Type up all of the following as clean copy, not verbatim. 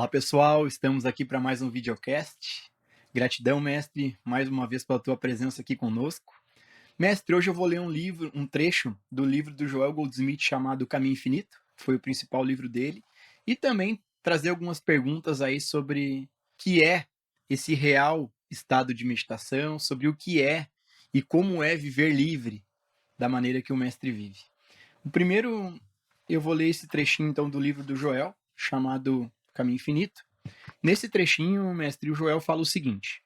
Olá pessoal, estamos aqui para mais um videocast. Gratidão, mestre, mais uma vez pela tua presença aqui conosco. Mestre, hoje eu vou ler um trecho do livro do Joel Goldsmith chamado Caminho Infinito, foi o principal livro dele, e também trazer algumas perguntas aí sobre o que é esse real estado de meditação, sobre o que é e como é viver livre da maneira que o mestre vive. O primeiro, eu vou ler esse trechinho então do livro do Joel, chamado Caminho Infinito. Nesse trechinho, o mestre Joel fala o seguinte: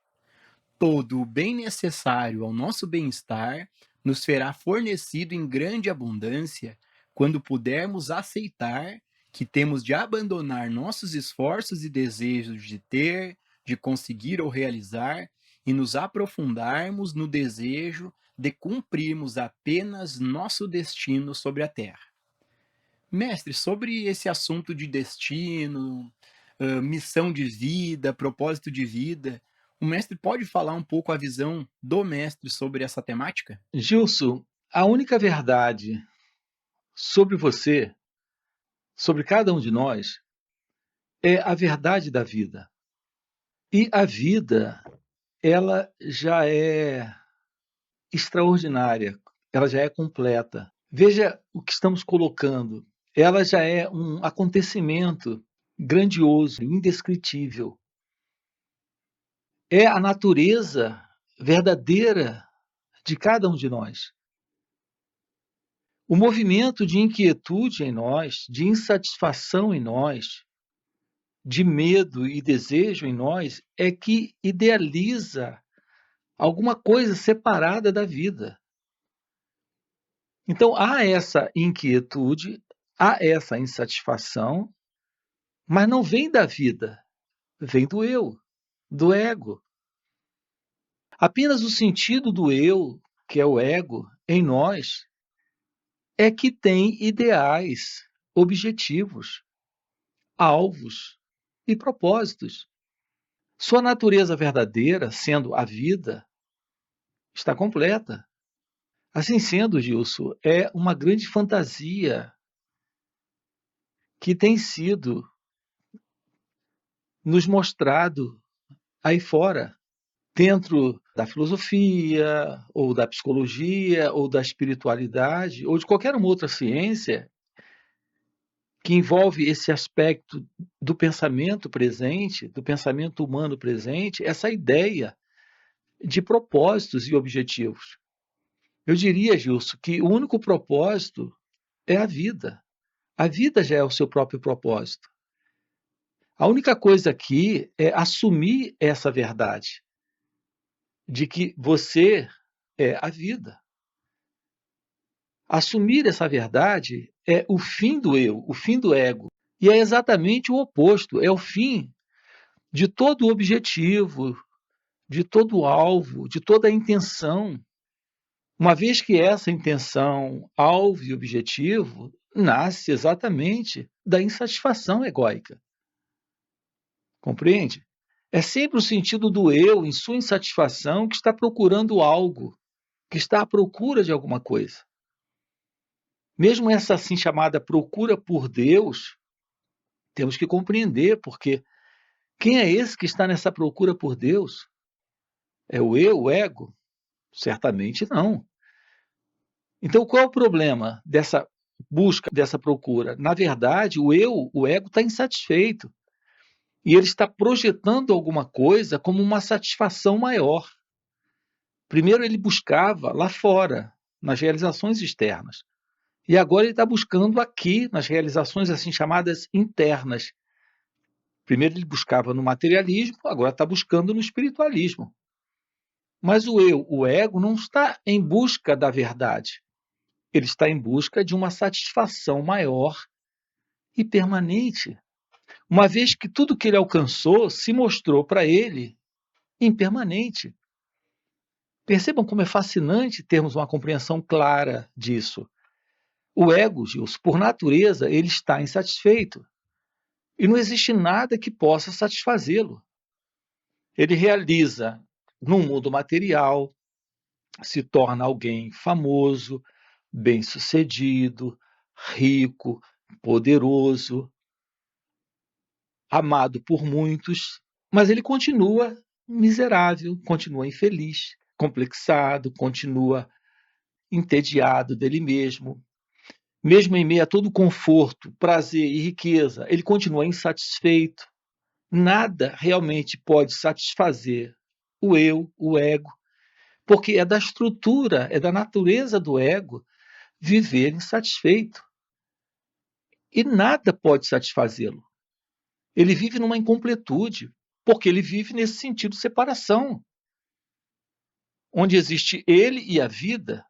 todo o bem necessário ao nosso bem-estar nos será fornecido em grande abundância quando pudermos aceitar que temos de abandonar nossos esforços e desejos de ter, de conseguir ou realizar e nos aprofundarmos no desejo de cumprirmos apenas nosso destino sobre a Terra. Mestre, sobre esse assunto de destino, missão de vida, propósito de vida, o mestre pode falar um pouco a visão do mestre sobre essa temática? Gilson, a única verdade sobre você, sobre cada um de nós, é a verdade da vida. E a vida, ela já é extraordinária, ela já é completa. Veja o que estamos colocando. Ela já é um acontecimento grandioso, indescritível. É a natureza verdadeira de cada um de nós. O movimento de inquietude em nós, de insatisfação em nós, de medo e desejo em nós, é que idealiza alguma coisa separada da vida. Então há essa inquietude, há essa insatisfação, mas não vem da vida, vem do eu, do ego. Apenas o sentido do eu, que é o ego, em nós, é que tem ideais, objetivos, alvos e propósitos. Sua natureza verdadeira, sendo a vida, está completa. Assim sendo, Gilson, é uma grande fantasia que tem sido nos mostrado aí fora, dentro da filosofia, ou da psicologia, ou da espiritualidade, ou de qualquer uma outra ciência que envolve esse aspecto do pensamento presente, do pensamento humano presente, essa ideia de propósitos e objetivos. Eu diria, Gilson, que o único propósito é a vida. A vida já é o seu próprio propósito. A única coisa aqui é assumir essa verdade, de que você é a vida. Assumir essa verdade é o fim do eu, o fim do ego. E é exatamente o oposto, é o fim de todo o objetivo, de todo o alvo, de toda a intenção. Uma vez que essa intenção, alvo e objetivo nasce exatamente da insatisfação egóica. Compreende? É sempre o sentido do eu, em sua insatisfação, que está procurando algo, que está à procura de alguma coisa. Mesmo essa assim chamada procura por Deus, temos que compreender, porque quem é esse que está nessa procura por Deus? É o eu, o ego? Certamente não. Então, qual é o problema dessa busca, dessa procura? Na verdade, o eu, o ego, está insatisfeito. E ele está projetando alguma coisa como uma satisfação maior. Primeiro ele buscava lá fora, nas realizações externas. E agora ele está buscando aqui, nas realizações assim chamadas internas. Primeiro ele buscava no materialismo, agora está buscando no espiritualismo. Mas o eu, o ego, não está em busca da verdade. Ele está em busca de uma satisfação maior e permanente, uma vez que tudo que ele alcançou se mostrou para ele impermanente. Percebam como é fascinante termos uma compreensão clara disso. O ego, Gilson, por natureza, ele está insatisfeito. E não existe nada que possa satisfazê-lo. Ele realiza no mundo material, se torna alguém famoso, bem-sucedido, rico, poderoso. amado por muitos, mas ele continua miserável, continua infeliz, complexado, continua entediado dele mesmo. Mesmo em meio a todo conforto, prazer e riqueza, ele continua insatisfeito. Nada realmente pode satisfazer o eu, o ego, porque é da estrutura, é da natureza do ego viver insatisfeito. E nada pode satisfazê-lo. Ele vive numa incompletude, porque ele vive nesse sentido de separação, onde existe ele e a vida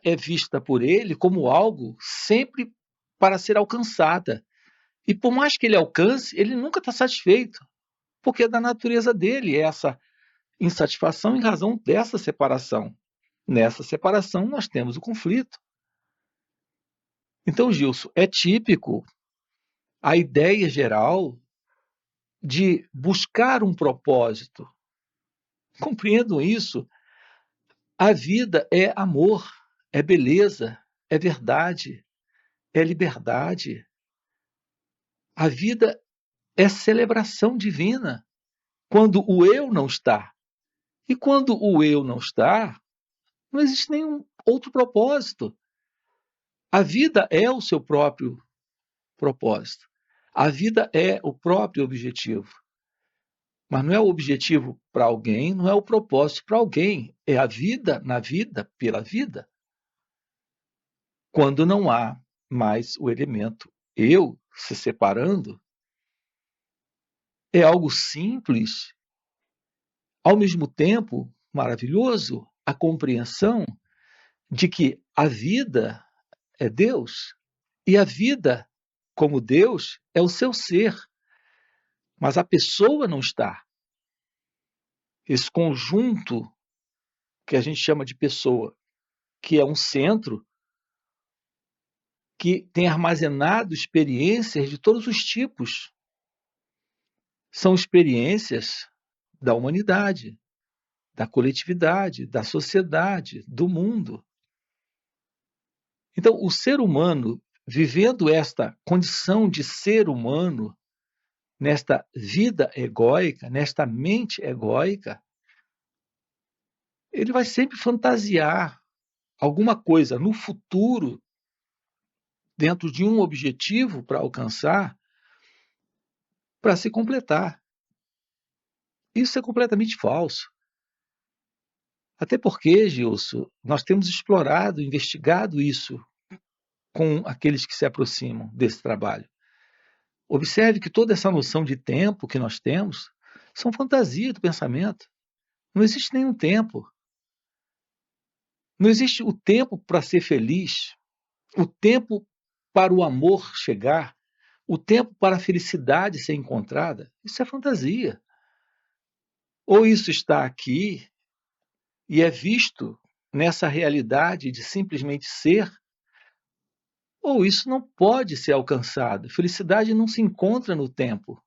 é vista por ele como algo sempre para ser alcançada. E por mais que ele alcance, ele nunca está satisfeito, porque é da natureza dele essa insatisfação em razão dessa separação. Nessa separação, nós temos o conflito. Então, Gilson, é típico a ideia geral de buscar um propósito. Compreendo isso. A vida é amor, é beleza, é verdade, é liberdade. A vida é celebração divina quando o eu não está. E quando o eu não está, não existe nenhum outro propósito. A vida é o seu próprio propósito. A vida é o próprio objetivo. Mas não é o objetivo para alguém, não é o propósito para alguém. É a vida na vida, pela vida. Quando não há mais o elemento eu se separando, é algo simples, ao mesmo tempo maravilhoso, a compreensão de que a vida é Deus e a vida, como Deus, é o seu ser, mas a pessoa não está. Esse conjunto que a gente chama de pessoa, que é um centro que tem armazenado experiências de todos os tipos. São experiências da humanidade, da coletividade, da sociedade, do mundo. Então, o ser humano, vivendo esta condição de ser humano, nesta vida egóica, nesta mente egóica, ele vai sempre fantasiar alguma coisa no futuro, dentro de um objetivo para alcançar, para se completar. Isso é completamente falso. Até porque, Gilson, nós temos explorado, investigado isso com aqueles que se aproximam desse trabalho. Observe que toda essa noção de tempo que nós temos são fantasias do pensamento. Não existe nenhum tempo. Não existe o tempo para ser feliz, o tempo para o amor chegar, o tempo para a felicidade ser encontrada. Isso é fantasia. Ou isso está aqui e é visto nessa realidade de simplesmente ser, ou isso não pode ser alcançado. Felicidade não se encontra no tempo.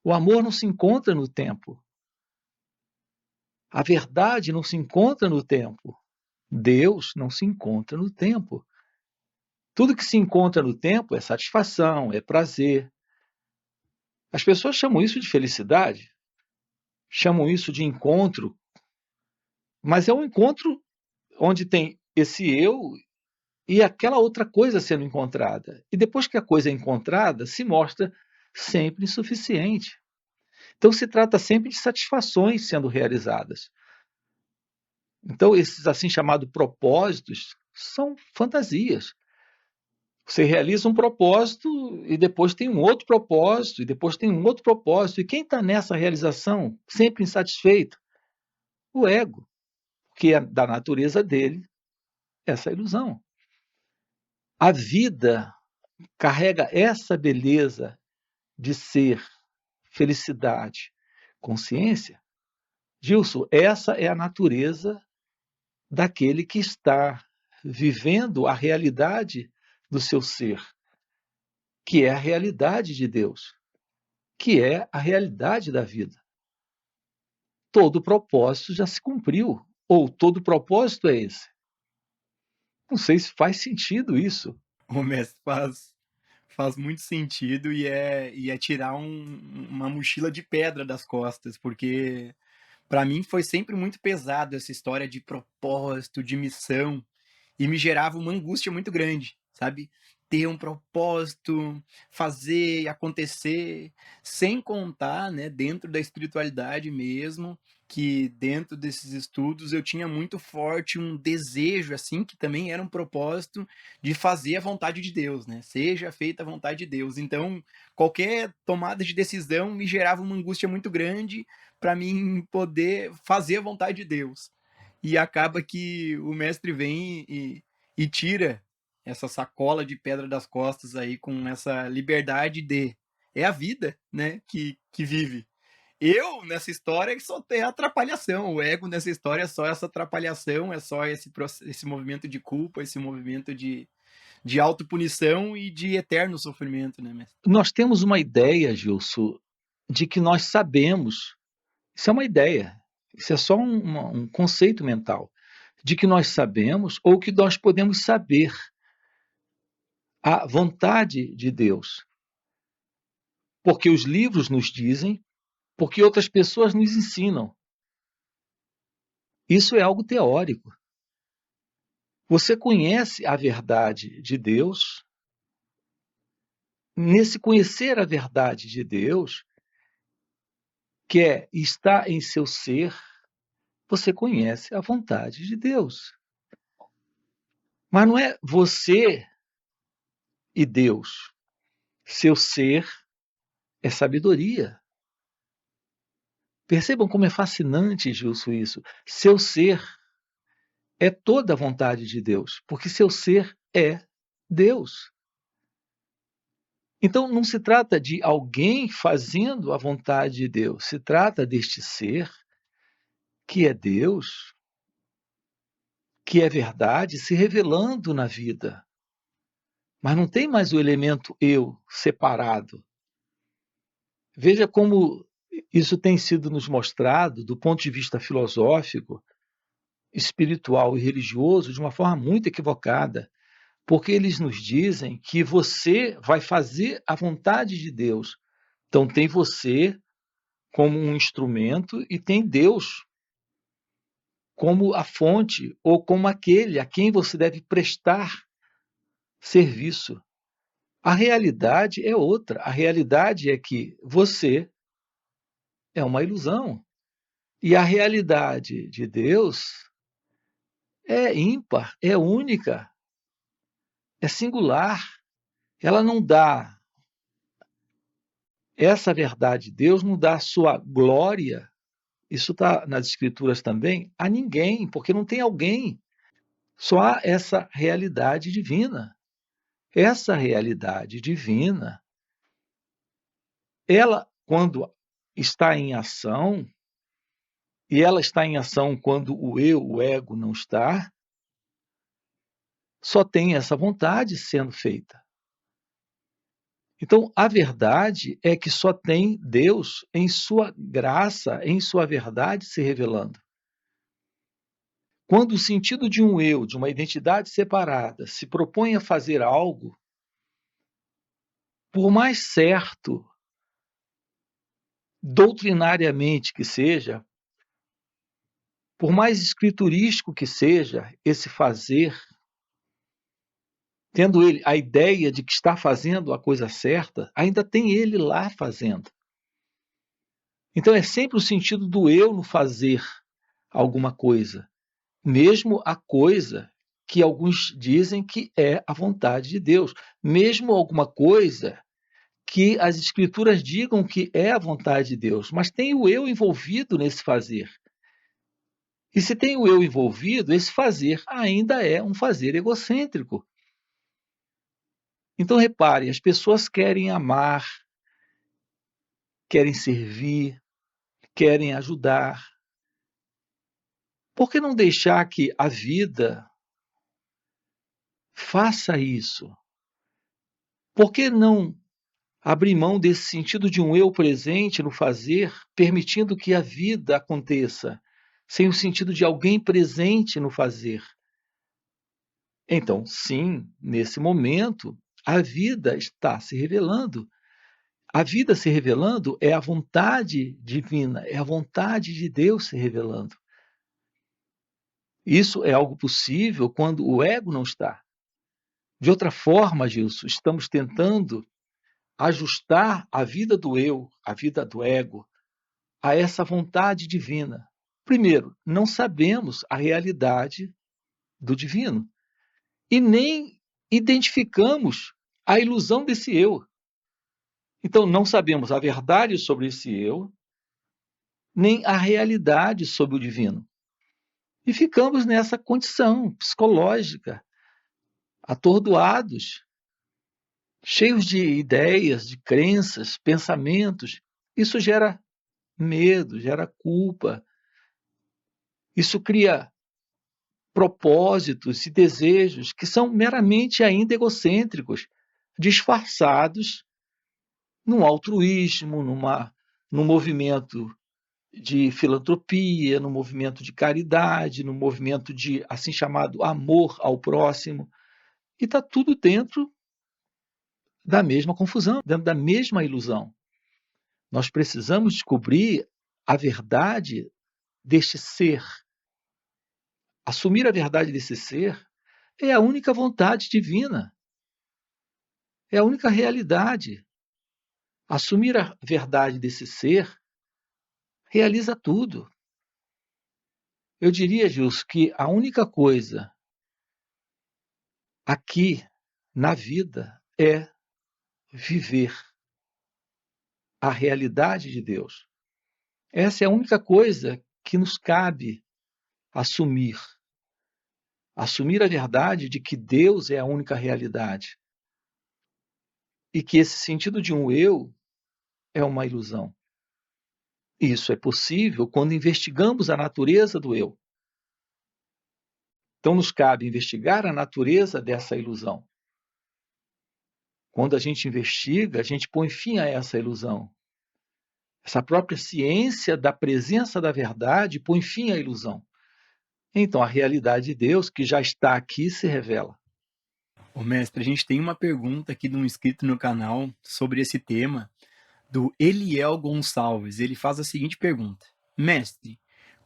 O amor não se encontra no tempo. A verdade não se encontra no tempo. Deus não se encontra no tempo. Tudo que se encontra no tempo é satisfação, é prazer. As pessoas chamam isso de felicidade, chamam isso de encontro, mas é um encontro onde tem esse eu e aquela outra coisa sendo encontrada. E depois que a coisa é encontrada, se mostra sempre insuficiente. Então se trata sempre de satisfações sendo realizadas. Então esses assim chamados propósitos são fantasias. Você realiza um propósito e depois tem um outro propósito, e depois tem um outro propósito. E quem está nessa realização, sempre insatisfeito? O ego, que é da natureza dele essa ilusão. A vida carrega essa beleza de ser, felicidade, consciência. Gilson, essa é a natureza daquele que está vivendo a realidade do seu ser, que é a realidade de Deus, que é a realidade da vida. Todo propósito já se cumpriu, ou todo propósito é esse. Não sei se faz sentido isso. O mestre faz muito sentido e é tirar uma mochila de pedra das costas, porque para mim foi sempre muito pesado essa história de propósito, de missão, e me gerava uma angústia muito grande, sabe? Ter um propósito, fazer e acontecer, sem contar, né, dentro da espiritualidade mesmo, que dentro desses estudos eu tinha muito forte um desejo, assim, que também era um propósito de fazer a vontade de Deus, né? Seja feita a vontade de Deus. Então, qualquer tomada de decisão me gerava uma angústia muito grande para mim poder fazer a vontade de Deus. E acaba que o mestre vem e tira essa sacola de pedra das costas aí com essa liberdade de. É a vida, né, que vive. Eu, nessa história, só tenho atrapalhação. O ego nessa história é só essa atrapalhação, é só esse movimento de culpa, esse movimento de autopunição e de eterno sofrimento, né, mestre? Nós temos uma ideia, Gilson, de que nós sabemos. Isso é uma ideia. Isso é só um conceito mental. De que nós sabemos ou que nós podemos saber a vontade de Deus. Porque os livros nos dizem, porque outras pessoas nos ensinam. Isso é algo teórico. Você conhece a verdade de Deus. Nesse conhecer a verdade de Deus, que está em seu ser, você conhece a vontade de Deus. Mas não é você e Deus. Seu ser é sabedoria. Percebam como é fascinante, Gilson, isso. Seu ser é toda a vontade de Deus, porque seu ser é Deus. Então, não se trata de alguém fazendo a vontade de Deus, se trata deste ser que é Deus, que é verdade, se revelando na vida. Mas não tem mais o elemento eu separado. Veja como isso tem sido nos mostrado, do ponto de vista filosófico, espiritual e religioso, de uma forma muito equivocada, porque eles nos dizem que você vai fazer a vontade de Deus. Então, tem você como um instrumento e tem Deus como a fonte ou como aquele a quem você deve prestar serviço. A realidade é outra. A realidade é que você é uma ilusão. E a realidade de Deus é ímpar, é única, é singular. Ela não dá, essa verdade de Deus não dá sua glória, isso está nas Escrituras também, a ninguém, porque não tem alguém. Só há essa realidade divina. Essa realidade divina, ela, quando está em ação, e ela está em ação quando o eu, o ego, não está, só tem essa vontade sendo feita. Então, a verdade é que só tem Deus em sua graça, em sua verdade se revelando. Quando o sentido de um eu, de uma identidade separada, se propõe a fazer algo, por mais certo, doutrinariamente que seja, por mais escriturístico que seja esse fazer, tendo ele a ideia de que está fazendo a coisa certa, ainda tem ele lá fazendo. Então é sempre o sentido do eu no fazer alguma coisa, mesmo a coisa que alguns dizem que é a vontade de Deus, mesmo alguma coisa que as escrituras digam que é a vontade de Deus, mas tem o eu envolvido nesse fazer. E se tem o eu envolvido, esse fazer ainda é um fazer egocêntrico. Então, repare, as pessoas querem amar, querem servir, querem ajudar. Por que não deixar que a vida faça isso? Por que não abrir mão desse sentido de um eu presente no fazer, permitindo que a vida aconteça, sem o sentido de alguém presente no fazer? Então, sim, nesse momento, a vida está se revelando. A vida se revelando é a vontade divina, é a vontade de Deus se revelando. Isso é algo possível quando o ego não está. De outra forma, Gilson, estamos tentando ajustar a vida do eu, a vida do ego, a essa vontade divina. Primeiro, não sabemos a realidade do divino e nem identificamos a ilusão desse eu. Então, não sabemos a verdade sobre esse eu, nem a realidade sobre o divino. E ficamos nessa condição psicológica, atordoados, cheios de ideias, de crenças, pensamentos. Isso gera medo, gera culpa. Isso cria propósitos e desejos que são meramente ainda egocêntricos, disfarçados num altruísmo, num movimento de filantropia, no movimento de caridade, no movimento de assim chamado amor ao próximo. E está tudo dentro da mesma confusão, dentro da mesma ilusão. Nós precisamos descobrir a verdade deste ser. Assumir a verdade desse ser é a única vontade divina, é a única realidade. Assumir a verdade desse ser realiza tudo. Eu diria, Gilson, que a única coisa aqui na vida é viver a realidade de Deus. Essa é a única coisa que nos cabe assumir. Assumir a verdade de que Deus é a única realidade e que esse sentido de um eu é uma ilusão. Isso é possível quando investigamos a natureza do eu. Então, nos cabe investigar a natureza dessa ilusão. Quando a gente investiga, a gente põe fim a essa ilusão. Essa própria ciência da presença da verdade põe fim à ilusão. Então, a realidade de Deus, que já está aqui, se revela. Ô, mestre, a gente tem uma pergunta aqui de um inscrito no canal sobre esse tema, do Eliel Gonçalves. Ele faz a seguinte pergunta: Mestre,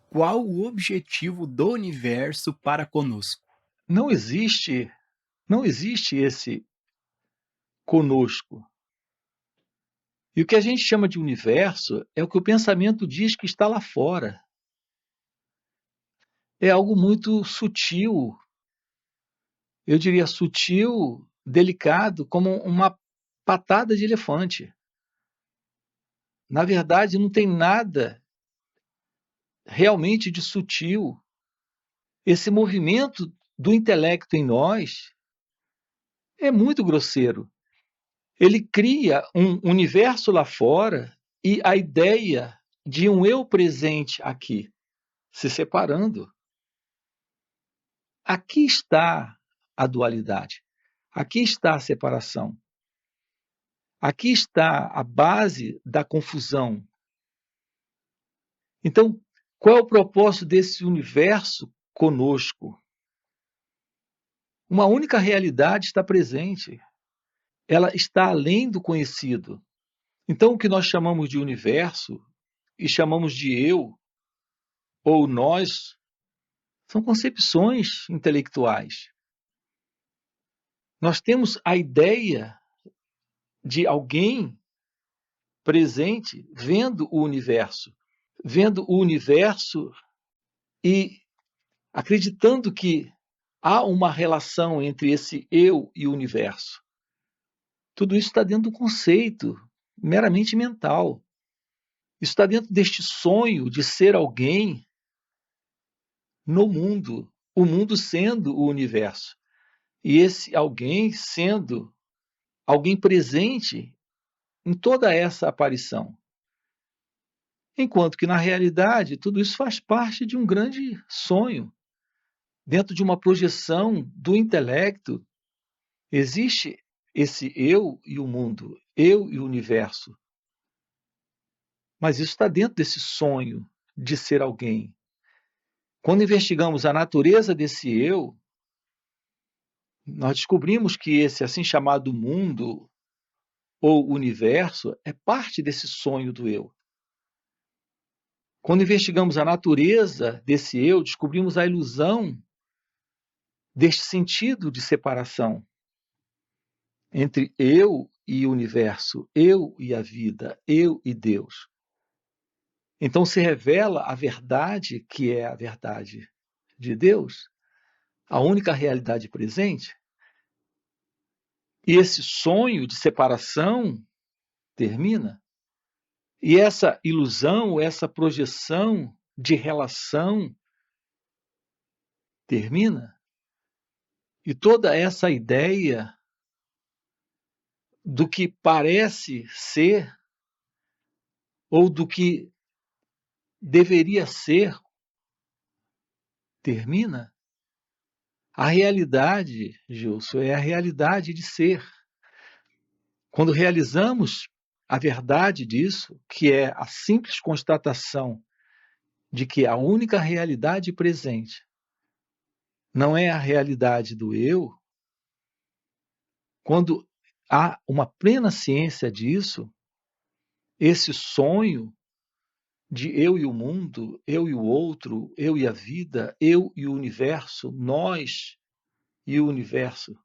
qual o objetivo do universo para conosco? Não existe esse conosco. E o que a gente chama de universo é o que o pensamento diz que está lá fora. É algo muito sutil, eu diria sutil, delicado, como uma patada de elefante. Na verdade, não tem nada realmente de sutil. Esse movimento do intelecto em nós é muito grosseiro. Ele cria um universo lá fora e a ideia de um eu presente aqui, se separando. Aqui está a dualidade. Aqui está a separação. Aqui está a base da confusão. Então, qual é o propósito desse universo conosco? Uma única realidade está presente. Ela está além do conhecido. Então, o que nós chamamos de universo e chamamos de eu ou nós são concepções intelectuais. Nós temos a ideia de alguém presente vendo o universo e acreditando que há uma relação entre esse eu e o universo. Tudo isso está dentro do conceito meramente mental. Isso está dentro deste sonho de ser alguém no mundo, o mundo sendo o universo. E esse alguém sendo alguém presente em toda essa aparição. Enquanto que, na realidade, tudo isso faz parte de um grande sonho. Dentro de uma projeção do intelecto, existe esse eu e o mundo, eu e o universo. Mas isso está dentro desse sonho de ser alguém. Quando investigamos a natureza desse eu, Nós descobrimos que esse assim chamado mundo ou universo é parte desse sonho do eu. Quando investigamos a natureza desse eu, descobrimos a ilusão deste sentido de separação entre eu e o universo, eu e a vida, eu e Deus. Então se revela a verdade que é a verdade de Deus, a única realidade presente, e esse sonho de separação termina. E essa ilusão, essa projeção de relação termina. E toda essa ideia do que parece ser ou do que deveria ser termina. A realidade, Gilson, é a realidade de ser. Quando realizamos a verdade disso, que é a simples constatação de que a única realidade presente não é a realidade do eu, quando há uma plena ciência disso, esse sonho de eu e o mundo, eu e o outro, eu e a vida, eu e o universo, nós e o universo,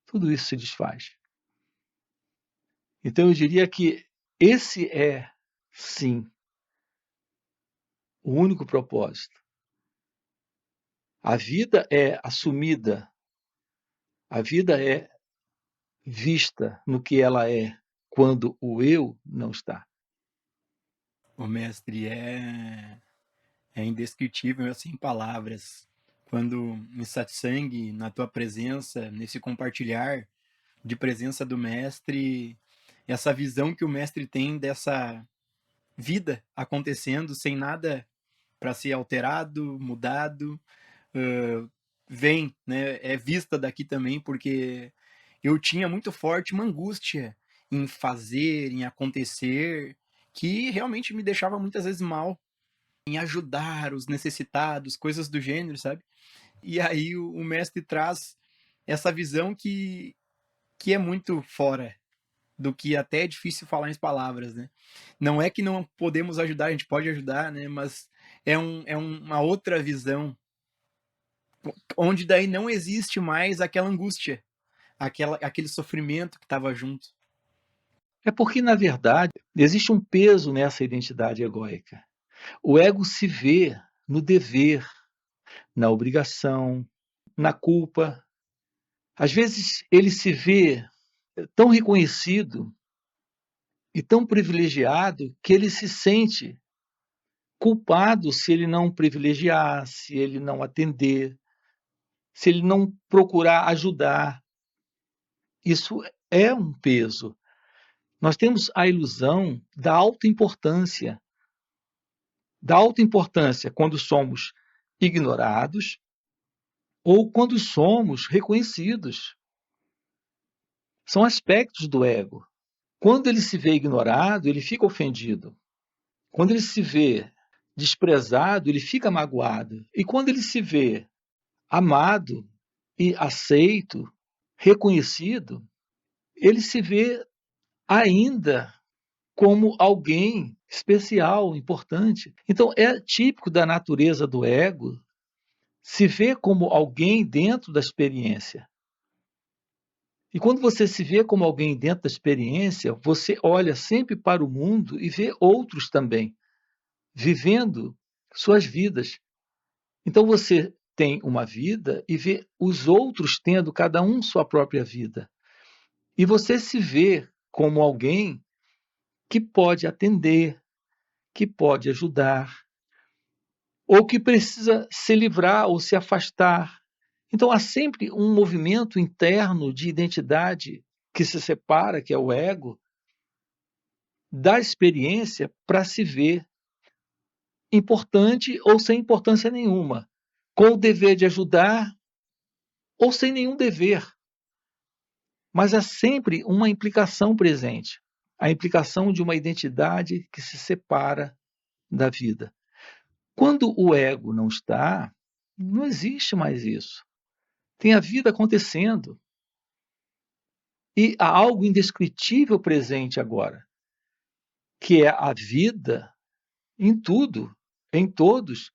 tudo isso se desfaz. Então eu diria que esse é, sim, o único propósito. A vida é assumida, a vida é vista no que ela é quando o eu não está. O mestre é indescritível, é sem palavras. Quando em satsang, na tua presença, nesse compartilhar de presença do mestre, essa visão que o mestre tem dessa vida acontecendo sem nada para ser alterado, mudado, vem, né? É vista daqui também, porque eu tinha muito forte uma angústia em fazer, em acontecer, que realmente me deixava muitas vezes mal, em ajudar os necessitados, coisas do gênero, sabe? E aí o mestre traz essa visão que é muito fora do que até é difícil falar em palavras, né? Não é que não podemos ajudar, a gente pode ajudar, né? Mas é uma outra visão, onde daí não existe mais aquela angústia, aquele sofrimento que estava junto. É porque, na verdade, existe um peso nessa identidade egóica. O ego se vê no dever, na obrigação, na culpa. Às vezes ele se vê tão reconhecido e tão privilegiado que ele se sente culpado se ele não privilegiar, se ele não atender, se ele não procurar ajudar. Isso é um peso. Nós temos a ilusão da autoimportância quando somos ignorados ou quando somos reconhecidos. São aspectos do ego. Quando ele se vê ignorado, ele fica ofendido. Quando ele se vê desprezado, ele fica magoado. E quando ele se vê amado e aceito, reconhecido, ele se vê ainda como alguém especial, importante. Então, é típico da natureza do ego se ver como alguém dentro da experiência. E quando você se vê como alguém dentro da experiência, você olha sempre para o mundo e vê outros também, vivendo suas vidas. Então você tem uma vida e vê os outros tendo cada um sua própria vida. E você se vê como alguém que pode atender, que pode ajudar, ou que precisa se livrar ou se afastar. Então há sempre um movimento interno de identidade que se separa, que é o ego, da experiência para se ver importante ou sem importância nenhuma, com o dever de ajudar ou sem nenhum dever. Mas há sempre uma implicação presente, a implicação de uma identidade que se separa da vida. Quando o ego não está, não existe mais isso. Tem a vida acontecendo. E há algo indescritível presente agora, que é a vida em tudo, em todos,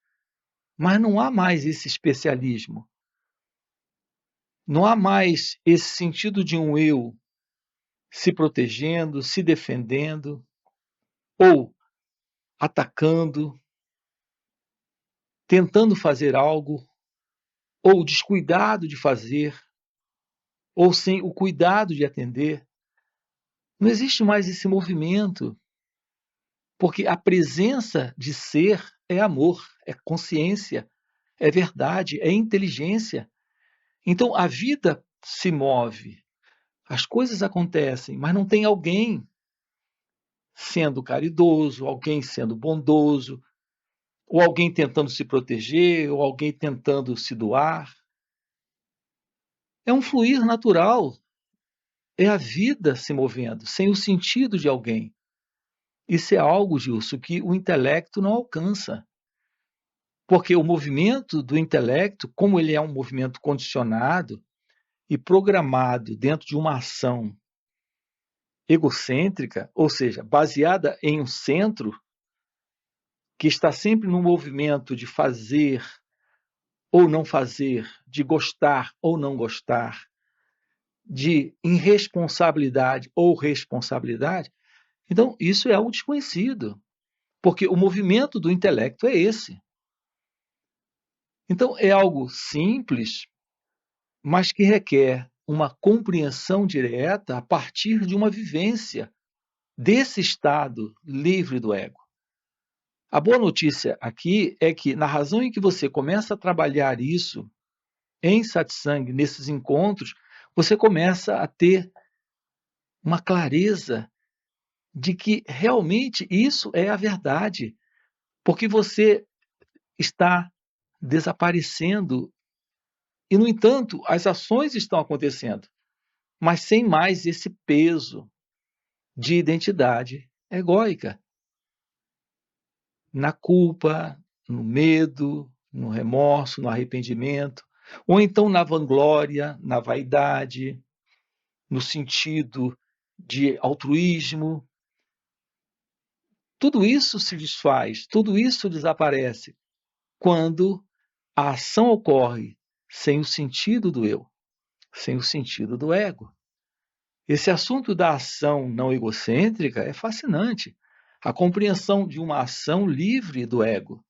mas não há mais esse especialismo. Não há mais esse sentido de um eu se protegendo, se defendendo, ou atacando, tentando fazer algo, ou descuidado de fazer, ou sem o cuidado de atender. Não existe mais esse movimento, porque a presença de ser é amor, é consciência, é verdade, é inteligência. Então a vida se move, as coisas acontecem, mas não tem alguém sendo caridoso, alguém sendo bondoso, ou alguém tentando se proteger, ou alguém tentando se doar. É um fluir natural, é a vida se movendo, sem o sentido de alguém. Isso é algo, Gilson, que o intelecto não alcança. Porque o movimento do intelecto, como ele é um movimento condicionado e programado dentro de uma ação egocêntrica, ou seja, baseada em um centro, que está sempre no movimento de fazer ou não fazer, de gostar ou não gostar, de irresponsabilidade ou responsabilidade, então isso é algo desconhecido, porque o movimento do intelecto é esse. Então é algo simples, mas que requer uma compreensão direta a partir de uma vivência desse estado livre do ego. A boa notícia aqui é que, na razão em que você começa a trabalhar isso em satsang, nesses encontros, você começa a ter uma clareza de que realmente isso é a verdade, porque você está desaparecendo e, no entanto, as ações estão acontecendo, mas sem mais esse peso de identidade egóica, na culpa, no medo, no remorso, no arrependimento, ou então na vanglória, na vaidade, no sentido de altruísmo. Tudo isso se desfaz, tudo isso desaparece quando a ação ocorre sem o sentido do eu, sem o sentido do ego. Esse assunto da ação não egocêntrica é fascinante. A compreensão de uma ação livre do ego,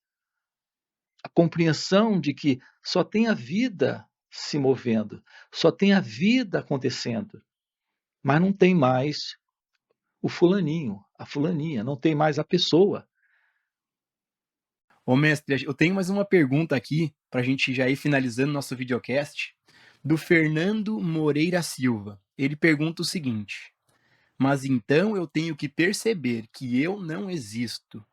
a compreensão de que só tem a vida se movendo, só tem a vida acontecendo, mas não tem mais o fulaninho, a fulaninha, não tem mais a pessoa. Ô, mestre, eu tenho mais uma pergunta aqui, para a gente já ir finalizando nosso videocast, do Fernando Moreira Silva. Ele pergunta o seguinte: mas então eu tenho que perceber que eu não existo.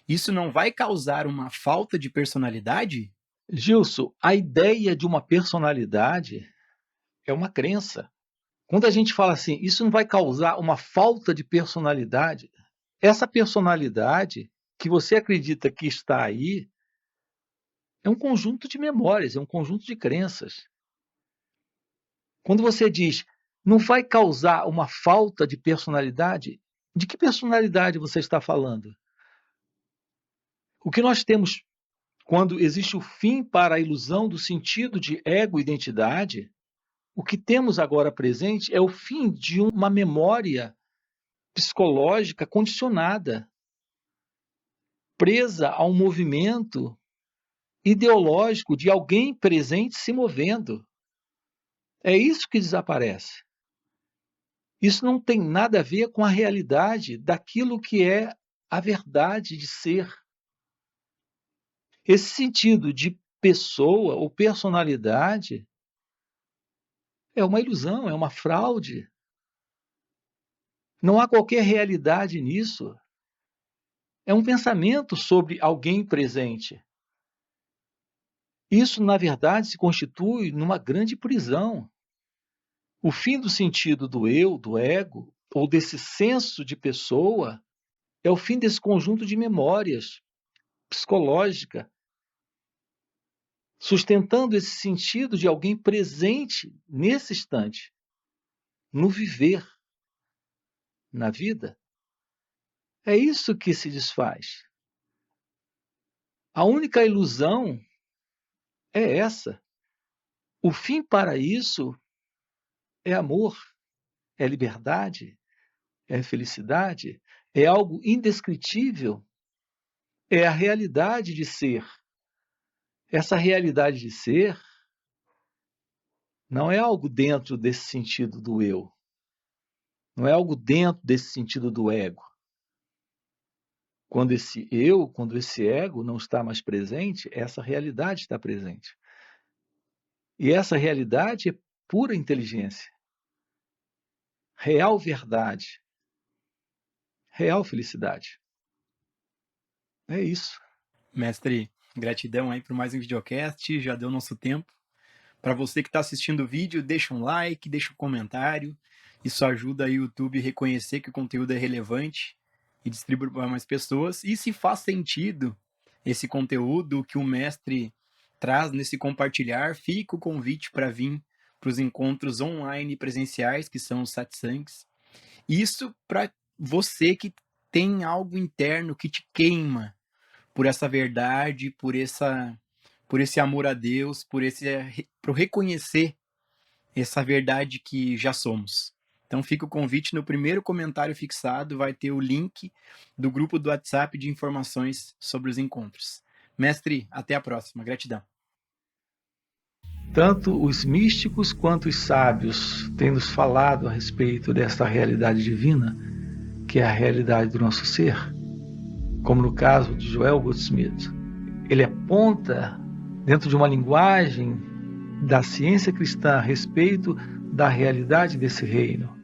Isso não vai causar uma falta de personalidade? Gilson, a ideia de uma personalidade é uma crença. Quando a gente fala assim, isso não vai causar uma falta de personalidade, essa personalidade que você acredita que está aí é um conjunto de memórias, é um conjunto de crenças. Quando você diz não vai causar uma falta de personalidade, de que personalidade você está falando? O que nós temos quando existe o fim para a ilusão do sentido de ego-identidade, o que temos agora presente é o fim de uma memória psicológica condicionada, presa a um movimento ideológico de alguém presente se movendo. É isso que desaparece. Isso não tem nada a ver com a realidade daquilo que é a verdade de ser. Esse sentido de pessoa ou personalidade é uma ilusão, é uma fraude. Não há qualquer realidade nisso. É um pensamento sobre alguém presente. Isso, na verdade, se constitui numa grande prisão. O fim do sentido do eu, do ego, ou desse senso de pessoa, é o fim desse conjunto de memórias psicológica sustentando esse sentido de alguém presente nesse instante, no viver, na vida. É isso que se desfaz. A única ilusão é essa. O fim para isso é amor, é liberdade, é felicidade, é algo indescritível, é a realidade de ser. Essa realidade de ser não é algo dentro desse sentido do eu, não é algo dentro desse sentido do ego. Quando esse eu, quando esse ego não está mais presente, essa realidade está presente. E essa realidade é pura inteligência, real verdade, real felicidade. É isso. Mestre, gratidão aí por mais um videocast, já deu nosso tempo. Para você que está assistindo o vídeo, deixa um like, deixa um comentário. Isso ajuda o YouTube a reconhecer que o conteúdo é relevante e distribuir para mais pessoas. E se faz sentido esse conteúdo que o mestre traz nesse compartilhar, fica o convite para vir para os encontros online presenciais, que são os satsangs. Isso para você que tem algo interno que te queima por essa verdade, por esse amor a Deus, por reconhecer essa verdade que já somos. Então fica o convite, no primeiro comentário fixado vai ter o link do grupo do WhatsApp de informações sobre os encontros. Mestre, até a próxima. Gratidão. Tanto os místicos quanto os sábios têm nos falado a respeito dessa realidade divina, que é a realidade do nosso ser, como no caso de Joel Goldsmith. Ele aponta, dentro de uma linguagem da ciência cristã, a respeito da realidade desse reino.